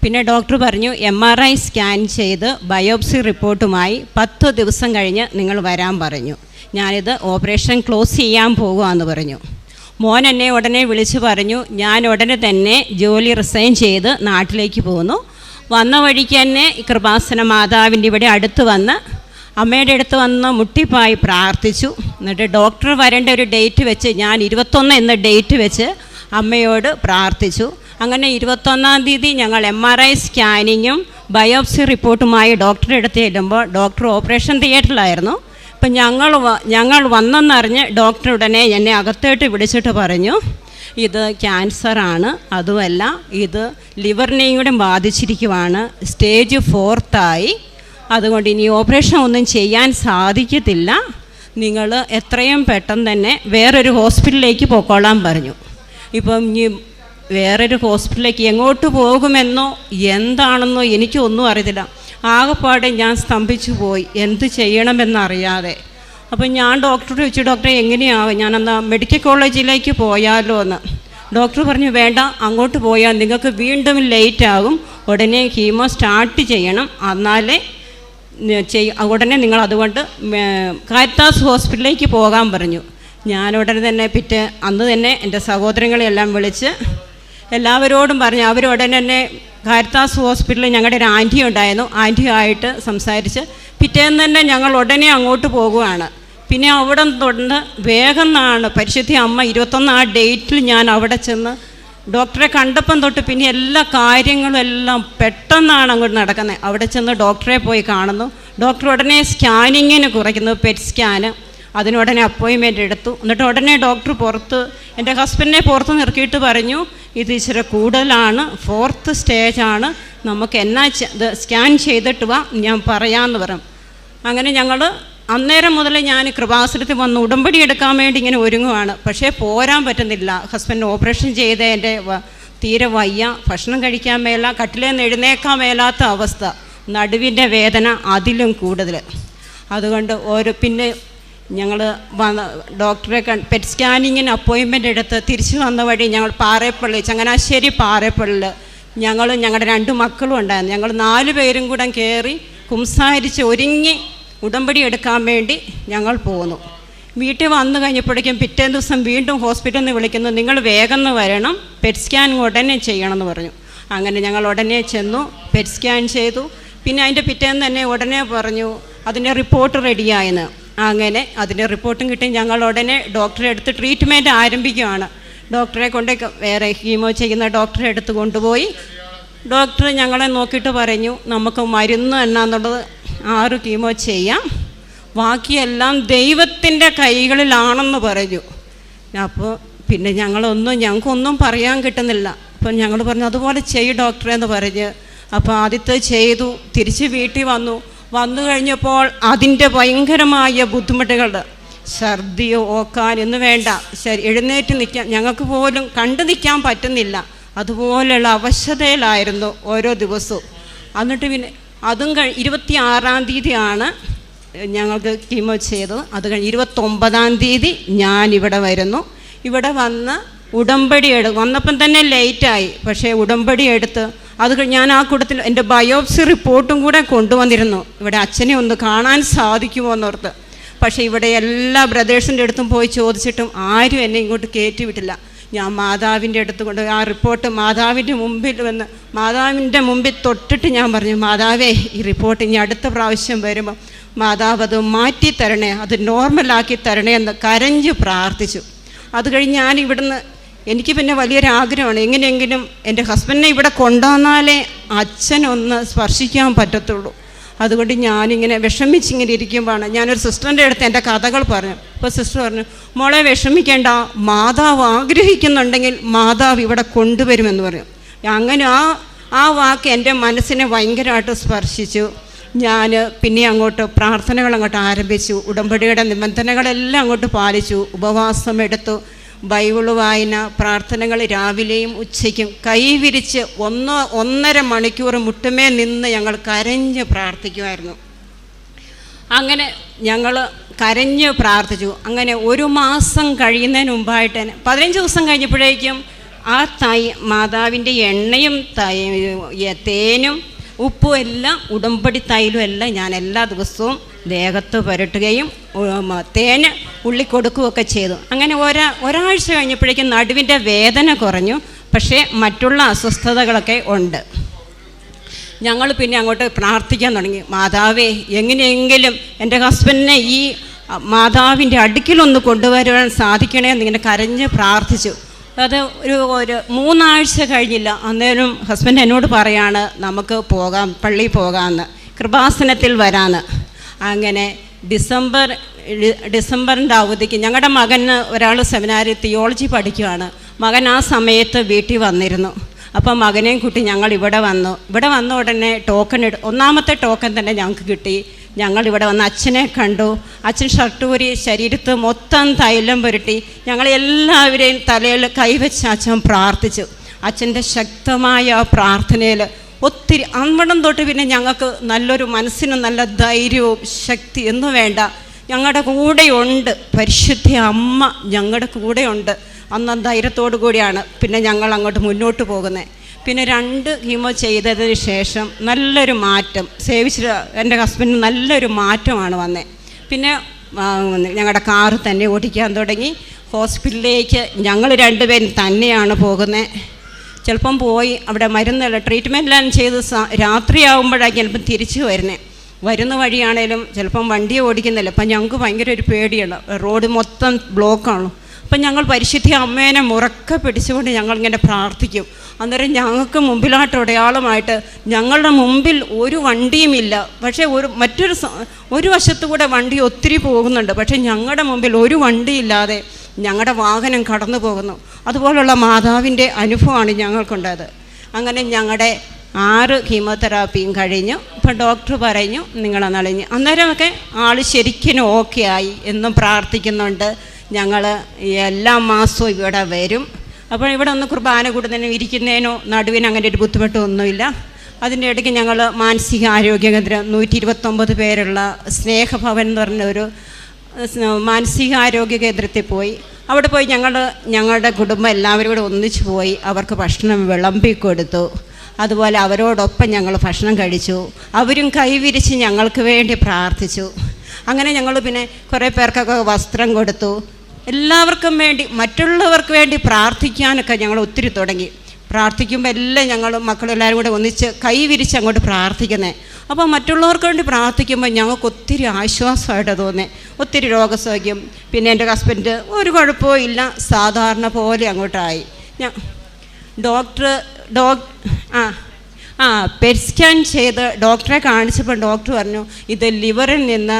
പിന്നെ ഡോക്ടർ പറഞ്ഞു MRI സ്കാൻ ചെയ്ത് ബയോപ്സി റിപ്പോർട്ടുമായി 10 ദിവസം കഴിഞ്ഞ് നിങ്ങൾ വരാൻ പറഞ്ഞു. ഞാനിത് ഓപ്പറേഷൻ ക്ലോസ് ചെയ്യാൻ പോകുകയെന്ന് പറഞ്ഞു. മോൻ എന്നെ ഉടനെ വിളിച്ച് പറഞ്ഞു, ഞാൻ ഉടനെ തന്നെ ജോലി റിസൈൻ ചെയ്ത് നാട്ടിലേക്ക് പോന്നു. വന്ന വഴിക്ക് തന്നെ കൃപാസന മാതാവിൻ്റെ ഇവിടെ അടുത്ത് വന്ന് അമ്മയുടെ അടുത്ത് വന്ന് മുട്ടിപ്പായി പ്രാർത്ഥിച്ചു. എന്നിട്ട് ഡോക്ടർ വരേണ്ട ഒരു ഡേറ്റ് വെച്ച് ഞാൻ 21 എന്ന ഡേറ്റ് വെച്ച് അമ്മയോട് പ്രാർത്ഥിച്ചു. അങ്ങനെ 21-ാം തീയതി ഞങ്ങൾ MRI സ്കാനിങ്ങും ബയോപ്സി റിപ്പോർട്ടുമായി ഡോക്ടറെ അടുത്ത് ചെല്ലുമ്പോൾ ഡോക്ടർ ഓപ്പറേഷൻ തിയേറ്ററിലായിരുന്നു. അപ്പം ഞങ്ങൾ വന്നെന്നറിഞ്ഞ് ഡോക്ടർ ഉടനെ എന്നെ അകത്തോട്ട് വിളിച്ചിട്ട് പറഞ്ഞു, ഇത് ക്യാൻസറാണ്, അതുമല്ല ഇത് ലിവറിനെയും കൂടെ ബാധിച്ചിരിക്കുവാണ്, സ്റ്റേജ് 4 അതുകൊണ്ട് ഇനി ഓപ്പറേഷൻ ഒന്നും ചെയ്യാൻ സാധിക്കത്തില്ല, നിങ്ങൾ എത്രയും പെട്ടെന്ന് തന്നെ വേറൊരു ഹോസ്പിറ്റലിലേക്ക് പോയിക്കോളാൻ പറഞ്ഞു. ഇപ്പം ഇനി വേറൊരു ഹോസ്പിറ്റലിലേക്ക് എങ്ങോട്ട് പോകുമെന്നോ എന്താണെന്നോ എനിക്കൊന്നും അറിയത്തില്ല. ആകെപ്പാടെ ഞാൻ സ്തംഭിച്ചു പോയി, എന്ത് ചെയ്യണമെന്നറിയാതെ. അപ്പം ഞാൻ ഡോക്ടറോട് ചോദിച്ചു, ഡോക്ടറെ എങ്ങനെയാവും, ഞാനെന്നാ മെഡിക്കൽ കോളേജിലേക്ക് പോയാലോ എന്ന്. ഡോക്ടർ പറഞ്ഞു, വേണ്ട, അങ്ങോട്ട് പോയാൽ നിങ്ങൾക്ക് വീണ്ടും ലേറ്റ് ആകും, ഉടനെ കീമോ സ്റ്റാർട്ട് ചെയ്യണം, എന്നാലേ ഉടനെ നിങ്ങൾ അതുകൊണ്ട് കാരിത്താസ് ഹോസ്പിറ്റലിലേക്ക് പോകാൻ പറഞ്ഞു. ഞാൻ ഉടനെ തന്നെ അന്ന് തന്നെ എൻ്റെ സഹോദരങ്ങളെല്ലാം വിളിച്ച് എല്ലാവരോടും പറഞ്ഞു. അവരുടനെ തന്നെ കാരിത്താസ് ഹോസ്പിറ്റലിൽ ഞങ്ങളുടെ ഒരു ആൻറ്റി ഉണ്ടായിരുന്നു, ആൻറ്റിയുമായിട്ട് സംസാരിച്ച് പിറ്റേന്ന് തന്നെ ഞങ്ങൾ ഉടനെ അങ്ങോട്ട് പോകുകയാണ്. പിന്നെ അവിടെ തൊട്ട് വേഗം എന്നാണ് പരിശുദ്ധ അമ്മ 21 ആ ഡേറ്റിൽ ഞാൻ അവിടെ ചെന്ന് ഡോക്ടറെ കണ്ടപ്പം തൊട്ട് പിന്നെ എല്ലാ കാര്യങ്ങളും എല്ലാം പെട്ടെന്നാണ് അങ്ങോട്ട് നടക്കുന്നത്. അവിടെ ചെന്ന് ഡോക്ടറെ പോയി കാണുന്നു. ഡോക്ടർ ഉടനെ സ്കാനിങ്ങിന് കുറയ്ക്കുന്നു, പെറ്റ് സ്കാന്. അതിനുടനെ അപ്പോയിൻമെൻ്റ് എടുത്തു. എന്നിട്ട് ഉടനെ ഡോക്ടർ എൻ്റെ ഹസ്ബൻഡിനെ പുറത്ത് നിർത്തിയിട്ട് പറഞ്ഞു, ഇത് ഇച്ചിരി കൂടുതലാണ്, 4th സ്റ്റേജാണ്, നമുക്ക് എന്നാ സ്കാൻ ചെയ്തിട്ട് വാ, ഞാൻ പറയാമെന്ന് പറഞ്ഞു. അങ്ങനെ ഞങ്ങൾ അന്നേരം മുതൽ ഞാൻ കൃപാസനത്തിൽ വന്ന് ഉടമ്പടി എടുക്കാൻ വേണ്ടി ഇങ്ങനെ ഒരുങ്ങുവാണ്. പക്ഷേ പോരാൻ പറ്റുന്നില്ല. ഹസ്ബൻഡ് ഓപ്പറേഷൻ ചെയ്ത് എൻ്റെ തീരെ വയ്യ, ഭക്ഷണം കഴിക്കാൻ മേല, കട്ടിലേന്ന് എഴുന്നേക്കാൻ മേലാത്ത അവസ്ഥ, നടുവിൻ്റെ വേദന അതിലും കൂടുതൽ. അതുകൊണ്ട് പിന്നെ ഞങ്ങൾ ഡോക്ടറെ പെറ്റ് സ്കാനിങ്ങിന് അപ്പോയിൻമെൻ്റ് എടുത്ത് തിരിച്ചു വന്ന വഴി ഞങ്ങൾ പാറേപ്പള്ളി, ചങ്ങനാശ്ശേരി പാറേപ്പള്ളിൽ ഞങ്ങളും ഞങ്ങളുടെ 2 മക്കളും ഉണ്ടായിരുന്നു. ഞങ്ങൾ 4 പേരും കൂടെ കയറി കുംസാരിച്ച് ഒരുങ്ങി ഉടമ്പടി എടുക്കാൻ വേണ്ടി ഞങ്ങൾ പോന്നു. വീട്ടിൽ വന്നു കഴിഞ്ഞപ്പോഴേക്കും പിറ്റേ ദിവസം വീണ്ടും ഹോസ്പിറ്റലിൽ നിന്ന് വിളിക്കുന്നു, നിങ്ങൾ വേഗം വരണം, പെറ്റ് സ്കാൻ ഉടനെ ചെയ്യണമെന്ന് പറഞ്ഞു. അങ്ങനെ ഞങ്ങൾ ഉടനെ ചെന്നു, പെറ്റ് സ്കാൻ ചെയ്തു. പിന്നെ അതിൻ്റെ പിറ്റേന്ന് തന്നെ ഉടനെ പറഞ്ഞു അതിൻ്റെ റിപ്പോർട്ട് റെഡിയായെന്ന്. അങ്ങനെ അതിൻ്റെ റിപ്പോർട്ടും കിട്ടി. ഞങ്ങൾ ഉടനെ ഡോക്ടറെ അടുത്ത് ട്രീറ്റ്മെൻറ്റ് ആരംഭിക്കുകയാണ്. ഡോക്ടറെ കൊണ്ട് വേറെ കീമോ ചെയ്യുന്ന ഡോക്ടറെ അടുത്ത് കൊണ്ടുപോയി. ഡോക്ടർ ഞങ്ങളെ നോക്കിയിട്ട് പറഞ്ഞു, നമുക്ക് മരുന്ന് എന്നാന്നുള്ളത് 6 കീമോ ചെയ്യാം, ബാക്കിയെല്ലാം ദൈവത്തിൻ്റെ കൈകളിലാണെന്ന് പറഞ്ഞു. അപ്പോൾ പിന്നെ ഞങ്ങൾക്കൊന്നും പറയാൻ കിട്ടുന്നില്ല. അപ്പം ഞങ്ങൾ പറഞ്ഞു, അതുപോലെ ചെയ്യും ഡോക്ടറെ എന്ന് പറഞ്ഞ്. അപ്പോൾ ആദ്യത്തെ ചെയ്തു, തിരിച്ച് വീട്ടിൽ വന്നു കഴിഞ്ഞപ്പോൾ അതിൻ്റെ ഭയങ്കരമായ ബുദ്ധിമുട്ടുകൾ, ഛർദിയോ ഓക്കാൻ എന്ന് വേണ്ട, എഴുന്നേറ്റ് നിൽക്കാൻ ഞങ്ങൾക്ക് പോലും കണ്ടു നിൽക്കാൻ പറ്റുന്നില്ല, അതുപോലെയുള്ള അവശതയിലായിരുന്നു ഓരോ ദിവസവും. എന്നിട്ട് പിന്നെ അതും 26-ാം തീയതിയാണ് ഞങ്ങൾക്ക് കീമോ ചെയ്തത്. അത് കഴിഞ്ഞ് 29-ാം തീയതി ഞാനിവിടെ വരുന്നു. ഇവിടെ വന്ന് ഉടമ്പടി വന്നപ്പം തന്നെ ലേറ്റായി. പക്ഷേ ഉടമ്പടി എടുത്ത് അത് ഞാൻ ആ കൂട്ടത്തിൽ എൻ്റെ ബയോപ്സി റിപ്പോർട്ടും കൂടെ കൊണ്ടുവന്നിരുന്നു. ഇവിടെ അച്ഛനെ ഒന്ന് കാണാൻ സാധിക്കുമോ എന്നോർത്ത്. പക്ഷേ ഇവിടെ എല്ലാ ബ്രദേഴ്സിൻ്റെ അടുത്തും പോയി ചോദിച്ചിട്ടും ആരും എന്നെ ഇങ്ങോട്ട് കയറ്റി വിട്ടില്ല. ഞാൻ മാതാവിൻ്റെ അടുത്ത് കൊണ്ട് ആ റിപ്പോർട്ട് മാതാവിൻ്റെ മുമ്പിൽ തൊട്ടിട്ട് ഞാൻ പറഞ്ഞു, മാതാവേ, ഈ റിപ്പോർട്ട് ഇനി അടുത്ത പ്രാവശ്യം വരുമ്പോൾ മാതാവ് അത് മാറ്റിത്തരണേ, അത് നോർമലാക്കി തരണേ എന്ന് കരഞ്ഞു പ്രാർത്ഥിച്ചു. അത് കഴിഞ്ഞ് ഞാൻ ഇവിടുന്ന് എനിക്ക് പിന്നെ വലിയൊരാഗ്രഹമാണ്, എങ്ങനെയെങ്കിലും എൻ്റെ ഹസ്ബൻഡിനെ ഇവിടെ കൊണ്ടുവന്നാലേ അച്ഛനൊന്ന് സ്പർശിക്കാൻ പറ്റത്തുള്ളൂ. അതുകൊണ്ട് ഞാനിങ്ങനെ വിഷമിച്ചിങ്ങനെ ഇരിക്കുമ്പോഴാണ് ഞാനൊരു സിസ്റ്ററിൻ്റെ അടുത്ത് എൻ്റെ കഥകൾ പറഞ്ഞു. അപ്പോൾ സിസ്റ്റർ പറഞ്ഞു, മോളെ വിഷമിക്കേണ്ട, മാതാവ് ആഗ്രഹിക്കുന്നുണ്ടെങ്കിൽ മാതാവ് ഇവിടെ കൊണ്ടുവരുമെന്ന് പറയും. അങ്ങനെ ആ വാക്ക് എൻ്റെ മനസ്സിനെ ഭയങ്കരമായിട്ട് സ്പർശിച്ചു. ഞാൻ പിന്നെ അങ്ങോട്ട് പ്രാർത്ഥനകൾ അങ്ങോട്ട് ആരംഭിച്ചു. ഉടമ്പടിയുടെ നിബന്ധനകളെല്ലാം അങ്ങോട്ട് പാലിച്ചു. ഉപവാസം എടുത്തു, ബൈബിള് വായന, പ്രാർത്ഥനകൾ രാവിലെയും ഉച്ചയ്ക്കും കൈവിരിച്ച് 1.5 മണിക്കൂർ മുട്ടുമേ നിന്ന് ഞങ്ങൾ കരഞ്ഞ് പ്രാർത്ഥിക്കുമായിരുന്നു. അങ്ങനെ ഞങ്ങൾ കരഞ്ഞ് പ്രാർത്ഥിച്ചു. അങ്ങനെ 1 മാസം കഴിയുന്നതിന് മുമ്പായിട്ട് തന്നെ 15 ദിവസം കഴിഞ്ഞപ്പോഴേക്കും ആ മാതാവിൻ്റെ എണ്ണയും തേനും ഉപ്പും എല്ലാം, ഉടമ്പടി തൈലും എല്ലാം ഞാൻ എല്ലാ ദിവസവും ദേഹത്ത് പുരട്ടുകയും തേന് ഉള്ളി കൊടുക്കുകയൊക്കെ ചെയ്തു. അങ്ങനെ ഒരാഴ്ച കഴിഞ്ഞപ്പോഴേക്കും നടുവിൻ്റെ വേദന കുറഞ്ഞു. പക്ഷേ മറ്റുള്ള അസ്വസ്ഥതകളൊക്കെ ഉണ്ട്. ഞങ്ങൾ പിന്നെ അങ്ങോട്ട് പ്രാർത്ഥിക്കാൻ തുടങ്ങി. മാതാവേ, എങ്ങനെയെങ്കിലും എൻ്റെ ഹസ്ബൻഡിനെ ഈ മാതാവിൻ്റെ അടുക്കിലൊന്ന് കൊണ്ടുവരുവാൻ സാധിക്കണേ എന്നിങ്ങനെ കരഞ്ഞ് പ്രാർത്ഥിച്ചു. അത് ഒരു 3 ആഴ്ച കഴിഞ്ഞില്ല. അന്നേരം ഹസ്ബൻഡ് എന്നോട് പറയാണ്, നമുക്ക് പോകാം, പള്ളിയിൽ പോകാമെന്ന്, കൃപാസനത്തിൽ വരാമെന്ന്. അങ്ങനെ ഡിസംബറിൻ്റെ അവധിക്ക് ഞങ്ങളുടെ മകന് ഒരാൾ സെമിനാരിൽ തിയോളജി പഠിക്കുകയാണ്. മകൻ ആ സമയത്ത് വീട്ടിൽ വന്നിരുന്നു. അപ്പോൾ മകനെയും കൂട്ടി ഞങ്ങൾ ഇവിടെ വന്ന ഉടനെ ഒന്നാമത്തെ ടോക്കൺ തന്നെ ഞങ്ങൾക്ക് കിട്ടി. ഞങ്ങളിവിടെ വന്ന് അച്ഛനെ കണ്ടു. അച്ഛൻ ഷർട്ടൂരി ശരീരത്ത് മൊത്തം തൈലം പുരട്ടി ഞങ്ങളെല്ലാവരെയും തലയിൽ കൈവച്ച് അച്ഛൻ പ്രാർത്ഥിച്ചു. അച്ഛൻ്റെ ശക്തമായ പ്രാർത്ഥനയിൽ ഒത്തിരി അൻവണം തൊട്ട് പിന്നെ ഞങ്ങൾക്ക് നല്ലൊരു മനസ്സിന് നല്ല ധൈര്യവും ശക്തി എന്നും വേണ്ട, ഞങ്ങളുടെ കൂടെയുണ്ട്. പരിശുദ്ധ അമ്മ ഞങ്ങളുടെ കൂടെയുണ്ട്. അന്ന് ധൈര്യത്തോടു കൂടിയാണ് പിന്നെ ഞങ്ങൾ അങ്ങോട്ട് മുന്നോട്ട് പോകുന്നത്. പിന്നെ 2 കീമോ ചെയ്തതിന് ശേഷം നല്ലൊരു മാറ്റം, സേവിച്ചിട്ട് എൻ്റെ ഹസ്ബൻഡിന് നല്ലൊരു മാറ്റമാണ് വന്നത്. പിന്നെ ഞങ്ങളുടെ കാറ് തന്നെ ഓടിക്കാൻ തുടങ്ങി. ഹോസ്പിറ്റലിലേക്ക് ഞങ്ങൾ 2 പേരും തന്നെയാണ് പോകുന്നത്. ചിലപ്പം പോയി അവിടെ മരുന്നെല്ലാം ട്രീറ്റ്മെൻറ്റെല്ലാം ചെയ്ത് രാത്രിയാകുമ്പോഴാണ് ചിലപ്പം തിരിച്ചു വരുന്ന വഴിയാണേലും ചിലപ്പം വണ്ടി ഓടിക്കുന്നില്ല. അപ്പം ഞങ്ങൾക്ക് ഭയങ്കര ഒരു പേടിയാണ്, റോഡ് മൊത്തം ബ്ലോക്കാണ്. അപ്പം ഞങ്ങൾ പരിശുദ്ധ അമ്മേനെ മുറക്കെ പിടിച്ചുകൊണ്ട് ഞങ്ങളിങ്ങനെ പ്രാർത്ഥിക്കും. അന്നേരം ഞങ്ങൾക്ക് മുമ്പിലായിട്ട് അടയാളമായിട്ട് ഞങ്ങളുടെ മുമ്പിൽ ഒരു വണ്ടിയുമില്ല. പക്ഷേ ഒരു വശത്തുകൂടെ വണ്ടി ഒത്തിരി പോകുന്നുണ്ട്. പക്ഷേ ഞങ്ങളുടെ മുമ്പിൽ ഒരു വണ്ടിയില്ലാതെ ഞങ്ങളുടെ വാഹനം കടന്നു പോകുന്നു. അതുപോലുള്ള മാതാവിൻ്റെ അനുഭവമാണ് ഞങ്ങൾക്കുണ്ടായത്. അങ്ങനെ ഞങ്ങളുടെ 6 കീമോതെറാപ്പിയും കഴിഞ്ഞു. ഇപ്പം ഡോക്ടർ പറഞ്ഞു നിങ്ങളൊന്നളിഞ്ഞ്. അന്നേരമൊക്കെ ആൾ ശരിക്കും ഓക്കെ ആയി. എന്നും പ്രാർത്ഥിക്കുന്നുണ്ട്. ഞങ്ങൾ എല്ലാ മാസവും ഇവിടെ വരും. അപ്പോൾ ഇവിടെ ഒന്ന് കുർബാന കൂടുന്നതിനും ഇരിക്കുന്നതിനോ നടുവിന് അങ്ങനെ ഒരു ബുദ്ധിമുട്ടൊന്നുമില്ല. അതിൻ്റെ ഇടയ്ക്ക് ഞങ്ങൾ മാനസികാരോഗ്യ കേന്ദ്രം 129 പേരുള്ള സ്നേഹഭവൻ എന്ന് പറഞ്ഞൊരു മാനസികാരോഗ്യ കേന്ദ്രത്തിൽ പോയി. അവിടെ പോയി ഞങ്ങളുടെ കുടുംബം എല്ലാവരും കൂടെ ഒന്നിച്ചു പോയി. അവർക്ക് ഭക്ഷണം വിളമ്പിക്കൊടുത്തു. അതുപോലെ അവരോടൊപ്പം ഞങ്ങൾ ഭക്ഷണം കഴിച്ചു. അവരും കൈവിരിച്ച് ഞങ്ങൾക്ക് വേണ്ടി പ്രാർത്ഥിച്ചു. അങ്ങനെ ഞങ്ങൾ പിന്നെ കുറേ പേർക്കൊക്കെ വസ്ത്രം കൊടുത്തു. എല്ലാവർക്കും വേണ്ടി, മറ്റുള്ളവർക്ക് വേണ്ടി പ്രാർത്ഥിക്കാനൊക്കെ ഞങ്ങൾ ഒത്തിരി തുടങ്ങി. പ്രാർത്ഥിക്കുമ്പോൾ എല്ലാം ഞങ്ങൾ മക്കളെല്ലാവരും കൂടെ ഒന്നിച്ച് കൈവിരിച്ച് അങ്ങോട്ട് പ്രാർത്ഥിക്കുന്നത്. അപ്പോൾ മറ്റുള്ളവർക്ക് വേണ്ടി പ്രാർത്ഥിക്കുമ്പോൾ ഞങ്ങൾക്ക് ഒത്തിരി ആശ്വാസമായിട്ട് തോന്നി. ഒത്തിരി രോഗസൗഖ്യം. പിന്നെ എൻ്റെ ഹസ്ബൻഡ് ഒരു കുഴപ്പവും ഇല്ല, സാധാരണ പോലെ അങ്ങോട്ടായി. പെറ്റ് സ്കാൻ ചെയ്ത് ഡോക്ടറെ കാണിച്ചപ്പോൾ ഡോക്ടർ പറഞ്ഞു ഇത് ലിവറിൽ നിന്ന്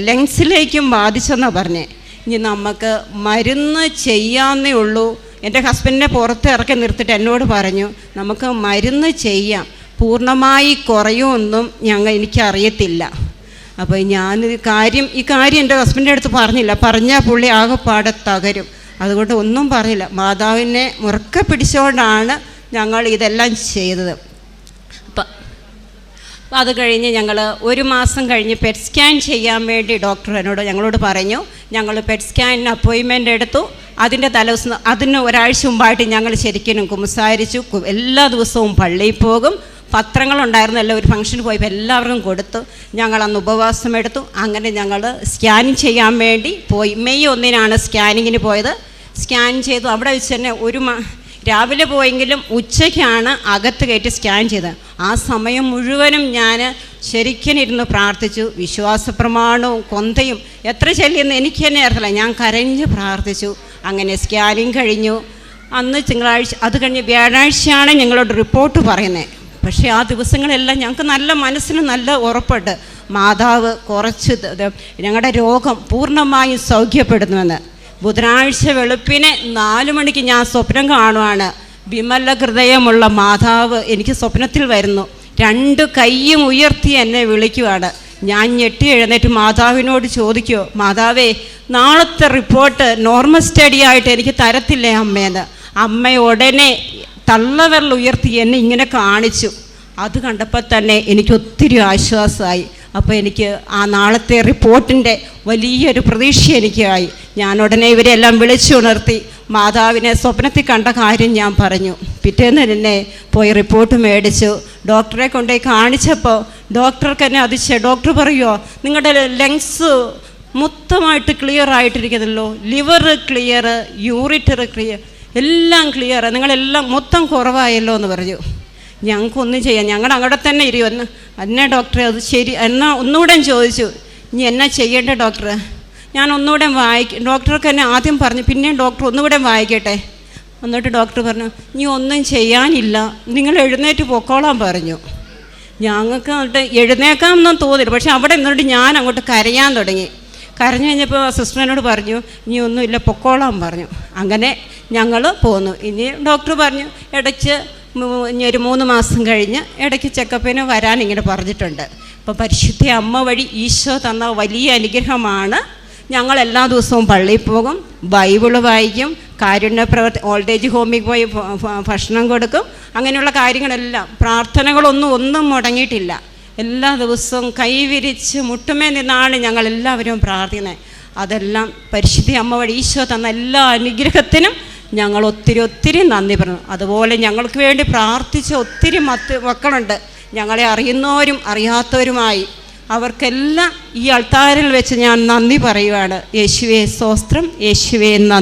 ലങ്സിലേക്കും ബാധിച്ചെന്നാണ് പറഞ്ഞേ. ഇനി നമുക്ക് മരുന്ന് ചെയ്യാമെന്നേ ഉള്ളൂ. എൻ്റെ ഹസ്ബൻഡിനെ പുറത്ത് ഇറക്കി നിർത്തിയിട്ട് എന്നോട് പറഞ്ഞു നമുക്ക് മരുന്ന് ചെയ്യാം, പൂർണ്ണമായി കുറയുമൊന്നും എനിക്കറിയത്തില്ല. അപ്പോൾ ഈ കാര്യം എൻ്റെ ഹസ്ബൻഡിൻ്റെ അടുത്ത് പറഞ്ഞാൽ പുള്ളി ആകെപ്പാടെ തകരും. അതുകൊണ്ട് ഒന്നും പറഞ്ഞില്ല. മാതാവിനെ മുറുക്കെ പിടിച്ചുകൊണ്ടാണ് ഞങ്ങൾ ഇതെല്ലാം ചെയ്തത്. അപ്പോൾ അത് കഴിഞ്ഞ് ഞങ്ങൾ 1 മാസം കഴിഞ്ഞ് പെറ്റ് സ്കാൻ ചെയ്യാൻ വേണ്ടി ഡോക്ടർ ഞങ്ങളോട് പറഞ്ഞു. ഞങ്ങൾ പെറ്റ് സ്കാനിന് അപ്പോയിൻമെൻ്റ് എടുത്തു. അതിന് ഒരാഴ്ച മുമ്പായിട്ട് ഞങ്ങൾ ശരിക്കും കുമ്പസാരിച്ചു. എല്ലാ ദിവസവും പള്ളിയിൽ പോകും. പത്രങ്ങളുണ്ടായിരുന്നല്ലോ, ഒരു ഫംഗ്ഷന് പോയപ്പോൾ എല്ലാവർക്കും കൊടുത്തു. ഞങ്ങളന്ന് ഉപവാസം എടുത്തു. അങ്ങനെ ഞങ്ങൾ സ്കാനിങ് ചെയ്യാൻ വേണ്ടി പോയി. മെയ് 1-നാണ് സ്കാനിങ്ങിന് പോയത്. സ്കാൻ ചെയ്തു. അവിടെ വെച്ച് തന്നെ രാവിലെ പോയെങ്കിലും ഉച്ചയ്ക്കാണ് അകത്ത് കയറ്റി സ്കാൻ ചെയ്തത്. ആ സമയം മുഴുവനും ഞാൻ ശരിക്കും ഇരുന്ന് പ്രാർത്ഥിച്ചു. വിശ്വാസപ്രമാണവും കൊന്തയും എത്ര ചൊല്ലിയെന്ന് എനിക്ക് തന്നെ അറിയില്ല. ഞാൻ കരഞ്ഞ് പ്രാർത്ഥിച്ചു. അങ്ങനെ സ്കാനിങ് കഴിഞ്ഞു. അന്ന് തിങ്കളാഴ്ച, അത് കഴിഞ്ഞ് വ്യാഴാഴ്ചയാണ് ഞങ്ങളോട് റിപ്പോർട്ട് പറയുന്നത്. പക്ഷേ ആ ദിവസങ്ങളെല്ലാം ഞങ്ങൾക്ക് നല്ല മനസ്സിന് നല്ല ഉറപ്പുണ്ട്, മാതാവ് കുറച്ച് ഞങ്ങളുടെ രോഗം പൂർണ്ണമായും സൗഖ്യപ്പെടുന്നുവെന്ന്. ബുധനാഴ്ച വെളുപ്പിനെ 4 മണിക്ക് ഞാൻ സ്വപ്നം കാണുവാണ്. വിമല ഹൃദയമുള്ള മാതാവ് എനിക്ക് സ്വപ്നത്തിൽ വരുന്നു. 2 കൈയും ഉയർത്തി എന്നെ വിളിക്കുവാണ്. ഞാൻ ഞെട്ടി എഴുന്നേറ്റ് മാതാവിനോട് ചോദിക്കുമോ, മാതാവേ നാളത്തെ റിപ്പോർട്ട് നോർമൽ സ്റ്റഡി ആയിട്ട് എനിക്ക് തരത്തില്ലേ അമ്മേന്ന്. അമ്മ ഉടനെ തള്ളവിരൽ ഉയർത്തി എന്നെ ഇങ്ങനെ കാണിച്ചു. അത് കണ്ടപ്പോൾ തന്നെ എനിക്ക് ഒത്തിരി ആശ്വാസമായി. അപ്പോൾ എനിക്ക് ആ നാളത്തെ റിപ്പോർട്ടിൻ്റെ വലിയൊരു പ്രതീക്ഷ എനിക്കായി. ഞാൻ ഉടനെ ഇവരെല്ലാം വിളിച്ചുണർത്തി മാതാവിനെ സ്വപ്നത്തിൽ കണ്ട കാര്യം ഞാൻ പറഞ്ഞു. പിറ്റേന്ന് തന്നെ പോയി റിപ്പോർട്ട് മേടിച്ചു. ഡോക്ടറെ കൊണ്ടുപോയി കാണിച്ചപ്പോൾ ഡോക്ടർക്ക് എന്നെ അതിശയം. ഡോക്ടർ പറയുമോ, നിങ്ങളുടെ ലങ്സ് മൊത്തമായിട്ട് ക്ലിയർ ആയിട്ടിരിക്കുന്നല്ലോ, ലിവർ ക്ലിയർ, യൂറിറ്റർ ക്ലിയർ, എല്ലാം ക്ലിയർ, നിങ്ങളെല്ലാം മൊത്തം കുറവായല്ലോ എന്ന് പറഞ്ഞു. ഞങ്ങൾക്കൊന്നും ചെയ്യാം, ഞങ്ങൾ അവിടെ തന്നെ ഇരിക്കുമെന്ന്. എന്നെ ഡോക്ടറെ അത് ശരി എന്നാൽ ഒന്നുകൂടെ ചോദിച്ചു, ഇനി എന്നാ ചെയ്യേണ്ട ഡോക്ടർ? ഞാൻ ഒന്നുകൂടെ ഡോക്ടർക്ക് എന്നെ ആദ്യം പറഞ്ഞു, പിന്നെ ഡോക്ടർ ഒന്നുകൂടെ വായിക്കട്ടെ. എന്നിട്ട് ഡോക്ടർ പറഞ്ഞു, ഇനി ഒന്നും ചെയ്യാനില്ല, നിങ്ങൾ എഴുന്നേറ്റ് പൊക്കോളാൻ പറഞ്ഞു. ഞങ്ങൾക്ക് എന്നിട്ട് എഴുന്നേക്കാമെന്നൊന്നും തോന്നില്ല. പക്ഷെ അവിടെ നിന്നിട്ട് ഞാൻ അങ്ങോട്ട് കരയാൻ തുടങ്ങി. കരഞ്ഞു കഴിഞ്ഞപ്പോൾ സിസ്റ്ററിനോട് പറഞ്ഞു, ഇനി ഒന്നുമില്ല പൊക്കോളാൻ പറഞ്ഞു. അങ്ങനെ ഞങ്ങൾ പോന്നു. ഇനി ഡോക്ടർ പറഞ്ഞു ഇടയ്ക്ക് ഇനി ഒരു 3 മാസം കഴിഞ്ഞ് ഇടയ്ക്ക് ചെക്കപ്പിന് വരാൻ ഇങ്ങനെ പറഞ്ഞിട്ടുണ്ട്. അപ്പോൾ പരിശുദ്ധ അമ്മ വഴി ഈശോ തന്ന വലിയ അനുഗ്രഹമാണ്. ഞങ്ങൾ എല്ലാ ദിവസവും പള്ളിയിൽ പോകും, ബൈബിള് വായിക്കും, കാരുണ്യ പ്രവർത്തി, ഓൾഡ് ഏജ് ഹോമിൽ പോയി ഭക്ഷണം കൊടുക്കും. അങ്ങനെയുള്ള കാര്യങ്ങളെല്ലാം, പ്രാർത്ഥനകളൊന്നും മുടങ്ങിയിട്ടില്ല. എല്ലാ ദിവസവും കൈവിരിച്ച് മുട്ടുമേ നിന്നാണ് ഞങ്ങളെല്ലാവരും പ്രാർത്ഥിക്കുന്നത്. അതെല്ലാം പരിശുദ്ധ അമ്മ വഴി ഈശോ തന്ന എല്ലാ അനുഗ്രഹത്തിനും ഞങ്ങൾ ഒത്തിരി നന്ദി പറഞ്ഞു. അതുപോലെ ഞങ്ങൾക്ക് വേണ്ടി പ്രാർത്ഥിച്ച ഒത്തിരി മക്കളുണ്ട്, ഞങ്ങളെ അറിയുന്നവരും അറിയാത്തവരുമായി. അവർക്കെല്ലാം ഈ അൾത്താരിൽ വെച്ച് ഞാൻ നന്ദി പറയുവാണ്. യേശുവേ സ്തോത്രം, യേശുവേ നന്ദി.